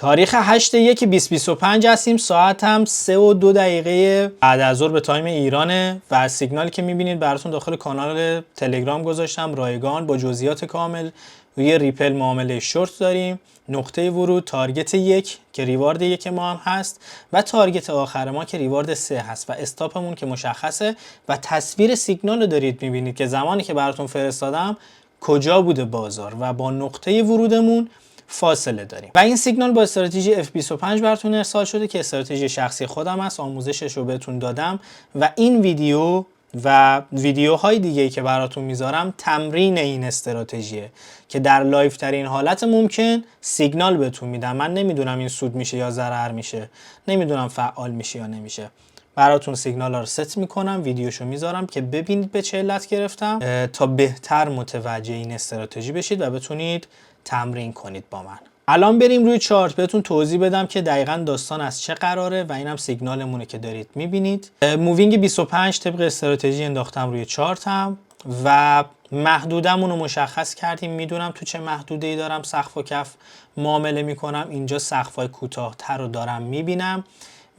تاریخ 8/1/2025 هستیم. ساعت هم 3:02 بعد از ظهر به تایم ایرانه و سیگنالی که میبینید براتون داخل کانال تلگرام گذاشتم رایگان با جزئیات کامل. روی ریپل معامله شورت داریم، نقطه ورود تارگت 1 که ریوارد 1 ما هم هست و تارگت آخر ما که ریوارد 3 هست و استاپمون که مشخصه و تصویر سیگنال رو دارید میبینید که زمانی که براتون فرستادم کجا بوده بازار و با نقطه ورودمون فاصله داریم و این سیگنال با استراتژی F25 براتون ارسال شده که استراتژی شخصی خودم است. آموزشش رو بهتون دادم و این ویدیو و ویدیوهای دیگه‌ای که براتون میذارم تمرین این استراتژیه که در لایو ترین حالت ممکن سیگنال بهتون میدم. من نمیدونم این سود میشه یا ضرر میشه، نمیدونم فعال میشه یا نمیشه. براتون سیگنال ها رو ست میکنم، ویدیوشو میذارم که ببینید به چه علت گرفتم تا بهتر متوجه این استراتژی بشید و بتونید تمرین کنید با من. الان بریم روی چارت بهتون توضیح بدم که دقیقاً داستان از چه قراره و اینم سیگنالمونه که دارید میبینید. مووینگ 25 طبق استراتژی انداختم روی چارتم و محدودمون رو مشخص کردیم. میدونم تو چه محدوده‌ای دارم سقف و کف معامله میکنم. اینجا سقف‌های کوتاه‌تر رو دارم میبینم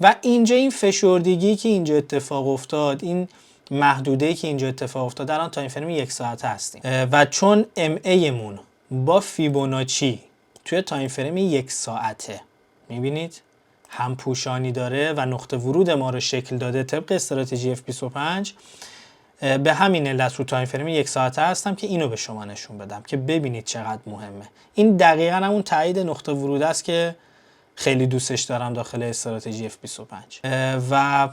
و اینجا این فشردگی که اینجا اتفاق افتاد، این محدوده‌ای که اینجا اتفاق افتاد، الان تایم فریم 1 ساعته هستیم و چون MA مون با فیبوناچی توی تایم فریم 1 ساعته میبینید هم پوشانی داره و نقطه ورود ما رو شکل داده طبق استراتژی F25. به همین علت رو تایم فریم 1 ساعته هستم که اینو به شما نشون بدم که ببینید چقدر مهمه. این دقیقاً همون تایید نقطه ورود است که خیلی دوستش دارم داخل استراتژی F25 و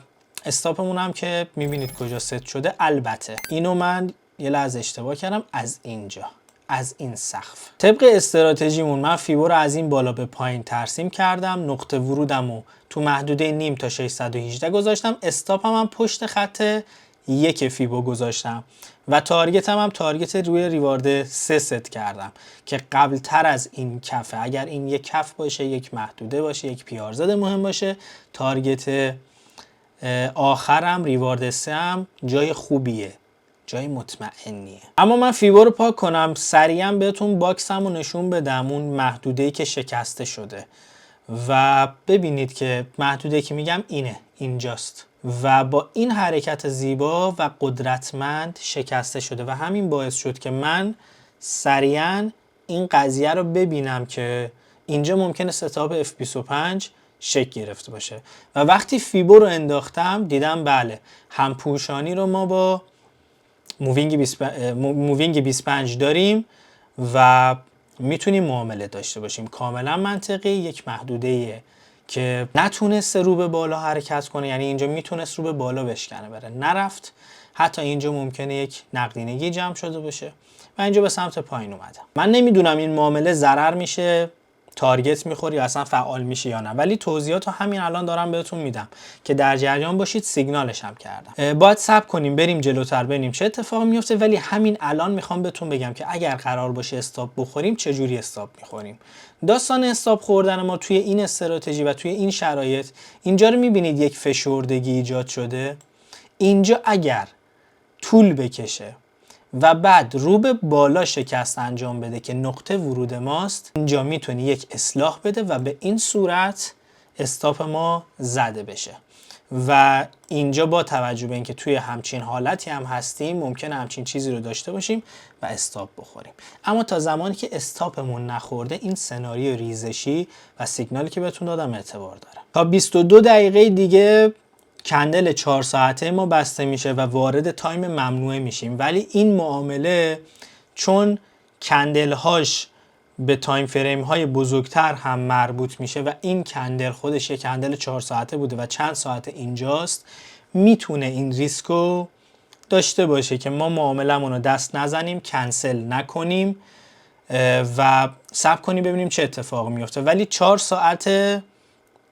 استاپمون هم که میبینید کجا ست شده. البته اینو من یه لحظه اشتباه کردم، از این سقف طبق استراتژیمون من فیبو رو از این بالا به پایین ترسیم کردم. نقطه ورودمو تو محدوده نیم تا 618 گذاشتم. استاپم هم پشت خط 1 فیبو گذاشتم و تارگتم هم تارگت روی ریوارد 3 ست کردم که قبل تر از این کفه. اگر این یک کف باشه، یک محدوده باشه، یک پیارزد مهم باشه، تارگت آخرم ریوارد 3 هم جای خوبیه، جای مطمئنیه. اما من فیبو رو پاک کنم سریعا بهتون باکسم رو نشون بدم، اون محدوده‌ای که شکسته شده و ببینید که محدوده‌ای که میگم اینجاست و با این حرکت زیبا و قدرتمند شکسته شده و همین باعث شد که من سریعا این قضیه رو ببینم که اینجا ممکنه ستاپ F25 شکل گرفته باشه و وقتی فیبو رو انداختم دیدم بله همپوشانی رو ما با مووینگ 25 داریم و میتونیم معامله داشته باشیم. کاملا منطقی. یک محدوده‌ایه که نتونسته رو به بالا حرکت کنه، یعنی اینجا میتونست رو به بالا بشکنه بره، نرفت. حتی اینجا ممکنه یک نقدینگی جمع شده باشه و اینجا به سمت پایین اومدم. من نمیدونم این معامله ضرر میشه، تارگت میخوری یا اصلا فعال میشه یا نه، ولی توضیحات رو همین الان دارم بهتون میدم که در جریان باشید. سیگنالش هم کردم. باید صبر کنیم بریم جلوتر ببینیم چه اتفاقی میفته، ولی همین الان میخوام بهتون بگم که اگر قرار باشه استاپ بخوریم چه جوری استاپ میخوریم. داستان استاپ خوردن ما توی این استراتژی و توی این شرایط، اینجا رو میبینید یک فشردگی ایجاد شده. اینجا اگر طول بکشه و بعد رو به بالا شکست انجام بده که نقطه ورود ماست، اینجا میتونی یک اصلاح بده و به این صورت استاپ ما زده بشه و اینجا با توجه به اینکه توی همچین حالتی هم هستیم ممکنه همچین چیزی رو داشته bاشیم و استاپ بخوریم. اما تا زمانی که استاپمون نخورده این سناریو ریزشی و سیگنالی که بهتون دادم اعتبار داره. تا 22 دقیقه دیگه کندل 4 ساعته ما بسته میشه و وارد تایم ممنوعه میشیم، ولی این معامله چون کندل هاش به تایم فریم های بزرگتر هم مربوط میشه و این کندل خودش یک کندل 4 ساعته بوده و چند ساعت اینجاست، میتونه این ریسکو داشته باشه که ما معاملمون رو دست نزنیم، کنسل نکنیم و صبر کنیم ببینیم چه اتفاقی میفته. ولی 4 ساعت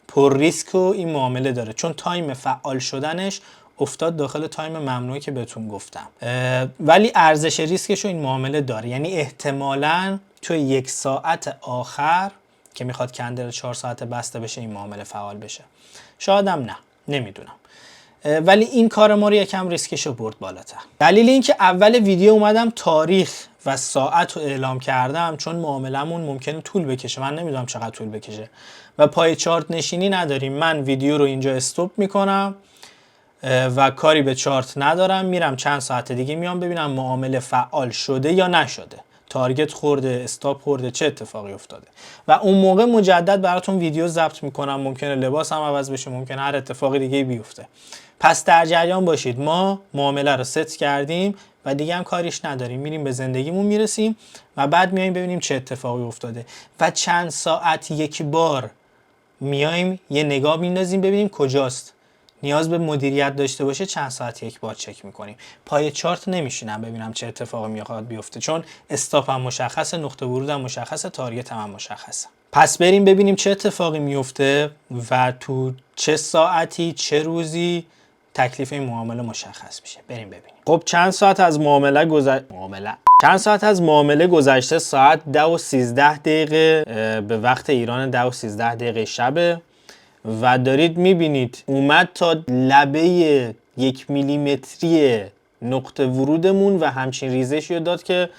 پر ریسک و این معامله داره چون تایم فعال شدنش افتاد داخل تایم ممنوعی که بهتون گفتم، ولی ارزش ریسکش رو این معامله داره. یعنی احتمالاً توی 1 ساعت آخر که میخواد کندل 4 ساعته بسته بشه این معامله فعال بشه، شایدم نه، نمیدونم، ولی این کار ما رو یکم ریسکش رو برد بالاتر. دلیل این که اول ویدیو اومدم تاریخ و ساعت رو اعلام کردم، چون معاملمون ممکنه طول بکشه، من نمیدونم چقدر طول بکشه و پای چارت نشینی نداریم، من ویدیو رو اینجا استوب میکنم و کاری به چارت ندارم، میرم چند ساعت دیگه میام ببینم معامله فعال شده یا نشده، تارگت خورده، استاپ خورده، چه اتفاقی افتاده و اون موقع مجدد براتون ویدیو ضبط میکنم. ممکنه لباسم عوض بشه، ممکنه هر اتفاقی دیگه بیفته. پس در جریان باشید. ما معامله رو ست کردیم و دیگه هم کاریش نداریم، میریم به زندگیمون میرسیم و بعد میایم ببینیم چه اتفاقی افتاده و چند ساعت یک بار میایم یه نگاه میندازیم ببینیم کجاست. نیاز به مدیریت داشته باشه چند ساعت یک بار چک میکنیم. پای چارت نمیشینم ببینم چه اتفاقی میخواد بیفته، چون استاپ هم مشخصه، نقطه ورود هم مشخصه، تارگت هم مشخصه. پس بریم ببینیم چه اتفاقی میفته و تو چه ساعتی، چه روزی تکلیف این معامله مشخص میشه. بریم ببینیم. خب چند ساعت از معامله گذشته. ساعت 10:13 به وقت ایران 10:13 شبه و دارید میبینید اومد تا لبه 1 میلیمتری نقطه ورودمون و همچین ریزشی رو داد که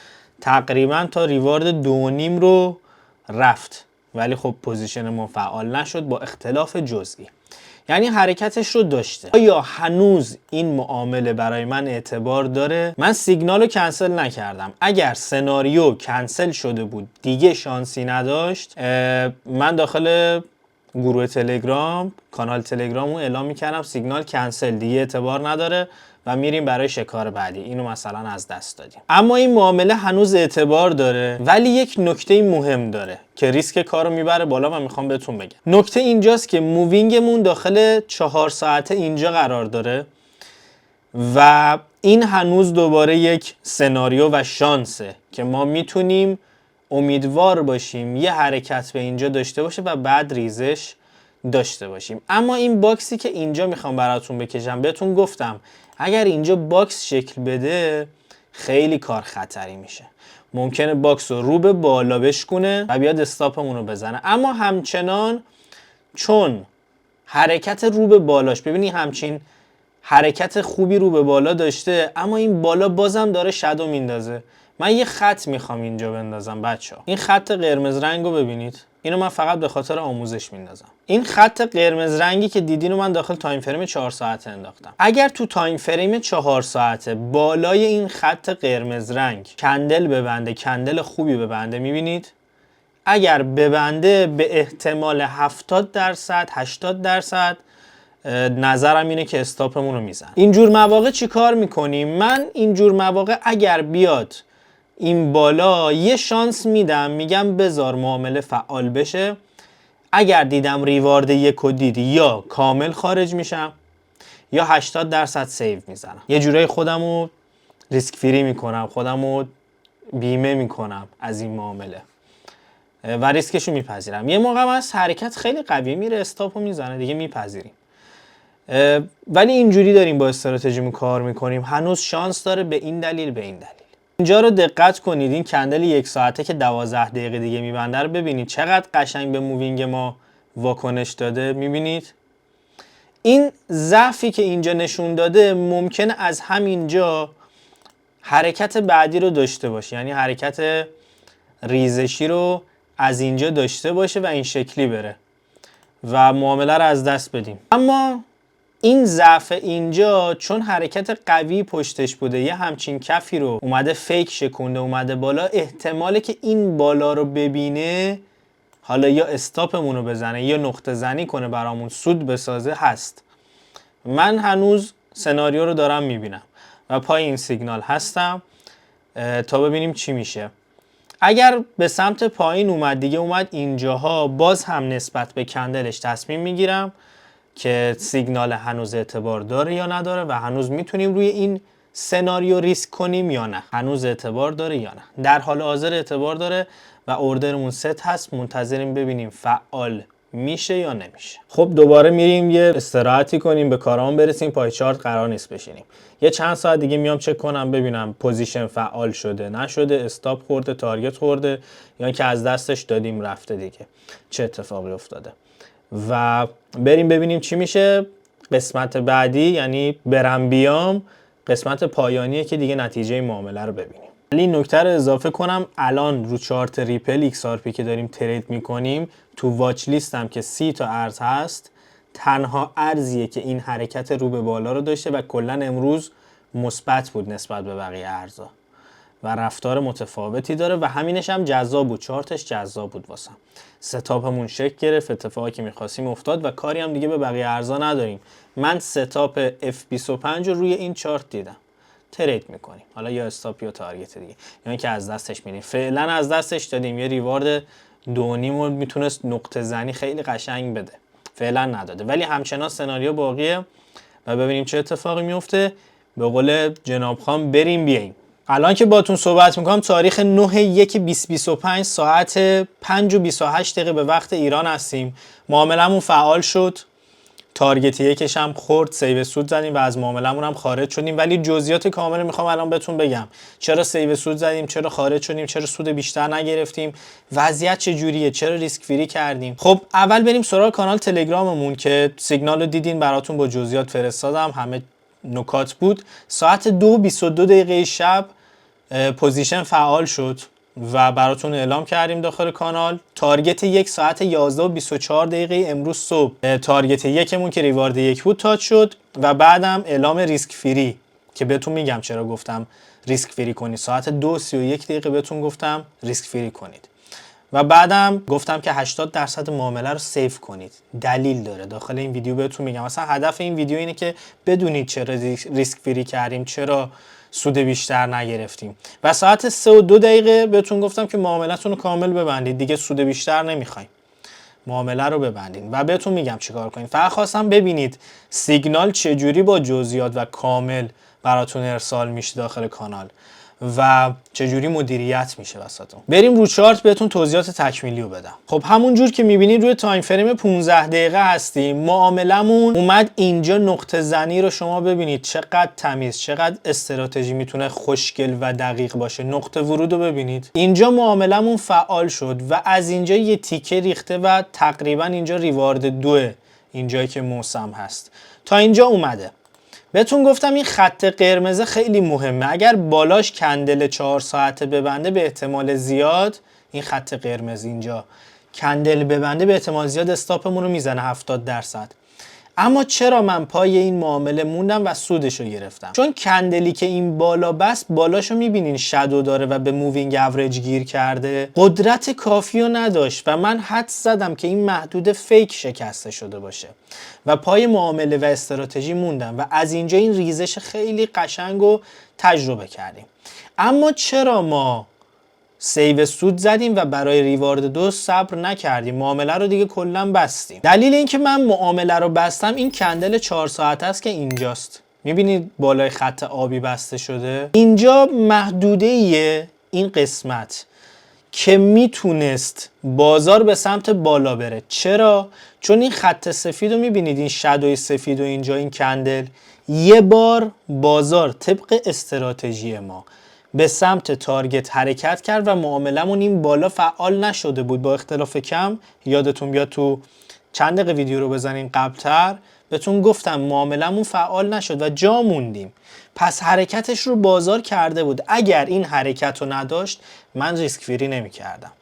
تقریبا تا ریوارد 2.5 رو رفت، ولی خب پوزیشن ما فعال نشد با اختلاف جزئی، یعنی حرکتش رو داشته. آیا هنوز این معامله برای من اعتبار داره؟ من سیگنال رو کنسل نکردم. اگر سناریو کنسل شده بود دیگه شانسی نداشت، من داخل گروه تلگرام، کانال تلگرام رو اعلام میکردم سیگنال کنسل، دیگه اعتبار نداره و میریم برای شکار بعدی. اینو مثلا از دست دادیم. اما این معامله هنوز اعتبار داره، ولی یک نکته مهم داره که ریسک کارو میبره بالا و میخوام بهتون بگم. نکته اینجاست که مووینگمون داخل 4 ساعته اینجا قرار داره و این هنوز دوباره یک سناریو و شانسه که ما میتونیم امیدوار باشیم یه حرکت به اینجا داشته باشه و بعد ریزش داشته باشیم. اما این باکسی که اینجا میخوام براتون بکشم، بهتون گفتم اگر اینجا باکس شکل بده خیلی کار خطری میشه. ممکنه باکس رو به بالا بشکونه و بیاد استاپمون رو بزنه. اما همچنان چون حرکت رو به بالاش، ببینی همچین حرکت خوبی رو به بالا داشته، اما این بالا بازم داره شادو میندازه. من یه خط میخوام اینجا بندازم بچه‌ها. این خط قرمز رنگ رو ببینید. اینو من فقط به خاطر آموزش میندازم. این خط قرمز رنگی که دیدین رو من داخل تایم فریم 4 ساعته انداختم. اگر تو تایم فریم 4 ساعته بالای این خط قرمز رنگ کندل ببنده، کندل خوبی ببنده، میبینید اگر ببنده به احتمال 70% 80% نظرم اینه که استاپمون رو میزن. اینجور مواقع چی کار میکنیم؟ من اینجور مواقع اگر بیاد این بالا یه شانس میدم، میگم بذار معامله فعال بشه. اگر دیدم ریوارد یک و دید، یا کامل خارج میشم یا 80% سیو میزنم. یه جورایی خودمو ریسک فری میکنم، خودمو بیمه میکنم از این معامله و ریسکشو میپذیرم. یه موقع از حرکت خیلی قوی میره استاپو میزنه، دیگه میپذیریم. ولی اینجوری داریم با استراتژیمون کار میکنیم. هنوز شانس داره به این دلیل، به این دلیل. اینجا رو دقت کنید، این کندل 1 ساعته که 12 دقیقه دیگه میبنده رو ببینید چقدر قشنگ به مووینگ ما واکنش داده. میبینید این ضعفی که اینجا نشون داده ممکنه از همینجا حرکت بعدی رو داشته باشه، یعنی حرکت ریزشی رو از اینجا داشته باشه و این شکلی بره و معامله رو از دست بدیم. اما این ضعف اینجا چون حرکت قوی پشتش بوده، یه همچین کفی رو اومده فیک شکونده اومده بالا، احتماله که این بالا رو ببینه، حالا یا استاپمون رو بزنه یا نقطه زنی کنه برامون سود بسازه هست. من هنوز سناریو رو دارم میبینم و پای این سیگنال هستم تا ببینیم چی میشه. اگر به سمت پایین اومد دیگه، اومد اینجاها، باز هم نسبت به کندلش تصمیم میگیرم که سیگنال هنوز اعتبار داره یا نداره و هنوز میتونیم روی این سناریو ریسک کنیم یا نه. هنوز اعتبار داره یا نه. در حال حاضر اعتبار داره و اوردرمون ست هست، منتظریم ببینیم فعال میشه یا نمیشه. خب دوباره میریم یه استراحتی کنیم، به کارامون برسیم. پای چارت قرار نیست بشینیم. یه چند ساعت دیگه میام چک کنم ببینم پوزیشن فعال شده نشده، استاپ خورده، تارگت خورده، یا که از دستش دادیم رفته دیگه، چه اتفاقی افتاده. و بریم ببینیم چی میشه. قسمت بعدی، یعنی برم بیام، قسمت پایانیه که دیگه نتیجه معامله رو ببینیم. ولی نکته رو اضافه کنم، الان رو چارت ریپل XRP که داریم ترید میکنیم، تو واچ لیستم که 30 تا ارز هست، تنها ارزیه که این حرکت رو به بالا رو داشته و کلا امروز مثبت بود نسبت به بقیه ارزا و رفتار متفاوتی داره و همینش هم جذاب بود، چارتش جذاب بود واسم. ستاپمون شکل گرفت، اتفاقی که می‌خواستیم افتاد و کاری هم دیگه به بقیه ارزا نداریم. من ستاپ F25 رو روی این چارت دیدم. ترید میکنیم، حالا یا استاپ یا تارگت دیگه، یعنی که از دستش میریم. فعلا از دستش دادیم، یه ریوارد 2.5 رو میتونست نقطه زنی خیلی قشنگ بده، فعلا نداده، ولی همچنان سناریو باقیه و ببینیم چه اتفاقی میفته. به قول جناب خان بریم بیاییم. الان که باتون صحبت میکنم تاریخ 9/1/2025 ساعت 5:28 به وقت ایران هستیم. معاملمون فعال شد، تارگت یکش هم خورد، سیو سود زدیم و از معاملمون هم خارج شدیم، ولی جزئیات کامل میخوام الان بهتون بگم. چرا سیو سود زدیم، چرا خارج شدیم، چرا سود بیشتر نگرفتیم، وضعیت چجوریه، چرا ریسک فری کردیم. خب اول بریم سراغ کانال تلگراممون که سیگنال رو دیدین، براتون با جزئیات فرستادم، همه نکات بود. ساعت 2:22 شب پوزیشن فعال شد و براتون اعلام کردیم داخل کانال. تارگت یک ساعت 11:24 امروز صبح تارگت یکمون که ریوارد یک بود تاچ شد و بعدم اعلام ریسک فری که بهتون میگم چرا گفتم ریسک فری کنید. ساعت 2:31 بهتون گفتم ریسک فری کنید و بعدم گفتم که 80% معامله رو سیف کنید. دلیل داره، داخل این ویدیو بهتون میگم. مثلا هدف این ویدیو اینه که بدونید چرا ریسک فری کردیم، چرا سود بیشتر نگرفتیم. و ساعت 3:02 بهتون گفتم که معاملتون رو کامل ببندید، دیگه سود بیشتر نمیخوایم، معامله رو ببندید و بهتون میگم چیکار کنید. فقط خواستم ببینید سیگنال چجوری با جزئیات و کامل براتون ارسال میشه داخل کانال و چجوری مدیریت میشه وسطون. بریم رو چارت بهتون توضیحات تکمیلی رو بدم. خب همونجور که میبینید روی تایم فریم 15 دقیقه هستیم. معاملمون اومد اینجا، نقطه زنی رو شما ببینید چقدر تمیز، چقدر استراتژی میتونه خوشگل و دقیق باشه. نقطه ورود رو ببینید، اینجا معاملمون فعال شد و از اینجا یه تیکه ریخته و تقریبا اینجا ریوارد 2 اینجایی که موسم هست تا اینجا اومده. بهتون گفتم این خط قرمز خیلی مهمه، اگر بالاش کندل 4 ساعته ببنده به احتمال زیاد، این خط قرمز اینجا کندل ببنده به احتمال زیاد استاپمون رو میزنه 70%. اما چرا من پای این معامله موندم و سودش رو گرفتم؟ چون کندلی که این بالا بست، بالاشو میبینین شادو داره و به مووینگ اوریج گیر کرده، قدرت کافی رو نداشت و من حدس زدم که این محدود فیک شکسته شده باشه و پای معامله و استراتژی موندم و از اینجا این ریزش خیلی قشنگ رو تجربه کردیم. اما چرا ما سیو سود زدیم و برای ریوارد 2 صبر نکردیم، معامله رو دیگه کلا بستیم؟ دلیل این که من معامله رو بستم این کندل 4 ساعت است که اینجاست، میبینید بالای خط آبی بسته شده. اینجا محدوده ایه این قسمت که میتونست بازار به سمت بالا بره. چرا؟ چون این خط سفید رو میبینید، این شادوی سفید و اینجا این کندل، یه بار بازار طبق استراتژی ما به سمت تارگت حرکت کرد و معاملمون این بالا فعال نشده بود. با اختلاف کم، یادتون بیاد تو چند دقیقه ویدیو رو بزنین قبلتر بهتون گفتم معاملمون فعال نشد و جا موندیم. پس حرکتش رو بازار کرده بود. اگر این حرکت رو نداشت من ریسک فری نمی کردم.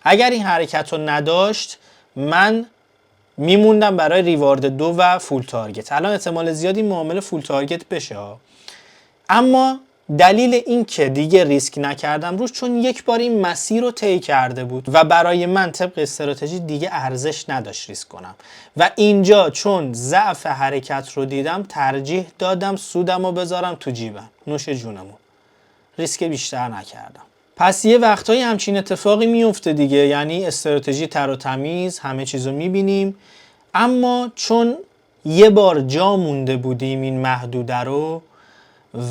اگر این حرکت رو نداشت من میموندم برای ریوارد 2 و فول تارگت. الان احتمال زیادی معامله فول تارگت بشه اما دلیل این که دیگه ریسک نکردم روش چون یک بار این مسیر رو طی کرده بود و برای من طبق استراتژی دیگه ارزش نداشت ریسک کنم و اینجا چون ضعف حرکت رو دیدم ترجیح دادم سودم رو بذارم تو جیبم، نوش جونمون، ریسک بیشتر نکردم. پس یه وقتایی همچین اتفاقی میفته دیگه، یعنی استراتژی تر و تمیز همه چیزو میبینیم اما چون یه بار جا مونده بودیم این محدوده رو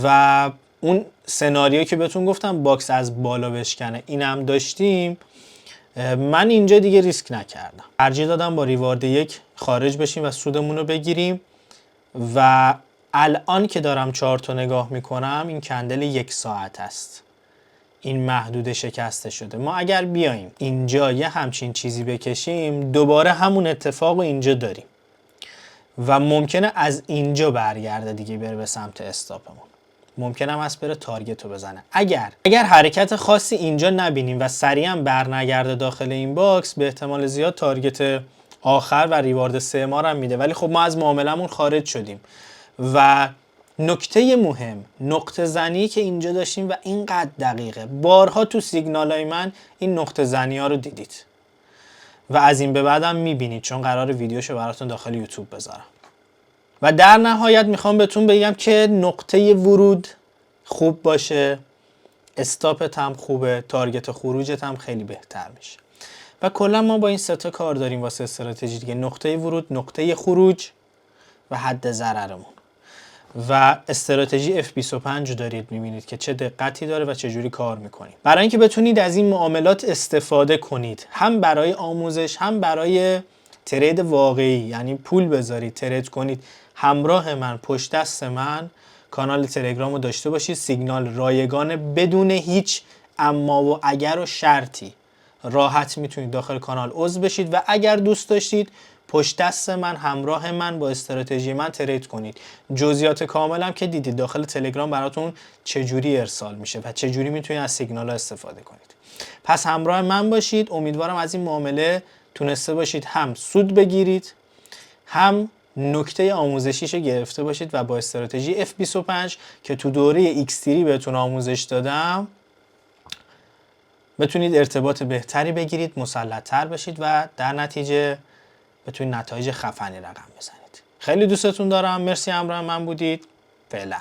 و اون سناریو که بهتون گفتم باکس از بالا بشکنه اینم داشتیم، من اینجا دیگه ریسک نکردم، ترجیح دادم با ریوارد 1 خارج بشیم و سودمون رو بگیریم. و الان که دارم چارت رو نگاه میکنم این کندل 1 ساعت است، این محدوده شکسته شده. ما اگر بیایم اینجا یه همچین چیزی بکشیم دوباره همون اتفاق رو اینجا داریم و ممکنه از اینجا برگرده دیگه بره به سمت استاپمون. ممکن هم هست بره تارگت رو بزنه. اگر حرکت خاصی اینجا نبینیم و سریعا برنگرده داخل این باکس، به احتمال زیاد تارگت آخر و ریوارد 3 ماه هم میده. ولی خب ما از معاملمون خارج شدیم و نکته مهم، نقطه زنی که اینجا داشتیم و اینقدر دقیقه، بارها تو سیگنالای من این نقطه زنی ها رو دیدید و از این به بعدم میبینید، چون قرار ویدیوشو براتون داخل یوتیوب بذارم. و در نهایت میخوام بهتون بگم که نقطه ورود خوب باشه، استاپت هم خوبه، تارگت خروجت هم خیلی بهتر میشه. و کلا ما با این سه تا کار داریم واسه استراتژی دیگه: نقطه ورود، نقطه خروج و حد ضررمون. و استراتژی F25 دارید میبینید که چه دقتی داره و چه جوری کار میکنیم. برای اینکه بتونید از این معاملات استفاده کنید، هم برای آموزش هم برای ترید واقعی، یعنی پول بذارید ترید کنید، همراه من، پشت دست من کانال تلگرام رو داشته باشید. سیگنال رایگان بدون هیچ اما و اگر و شرطی. راحت میتونید داخل کانال عضو بشید و اگر دوست داشتید پشت دست من، همراه من، با استراتژی من ترید کنید. جزئیات کاملم که دیدید داخل تلگرام براتون چجوری ارسال میشه و چجوری میتونید از سیگنال ها استفاده کنید. پس همراه من باشید. امیدوارم از این معامله تونسته باشید هم سود بگیرید، هم نکته آموزشیشو گرفته باشید و با استراتژی F25 که تو دوره X3 بهتون آموزش دادم بتونید ارتباط بهتری بگیرید، مسلط‌تر بشید و در نتیجه بتونید نتایج خفنی رقم بزنید. خیلی دوستتون دارم. مرسی همراه من بودید. فعلا.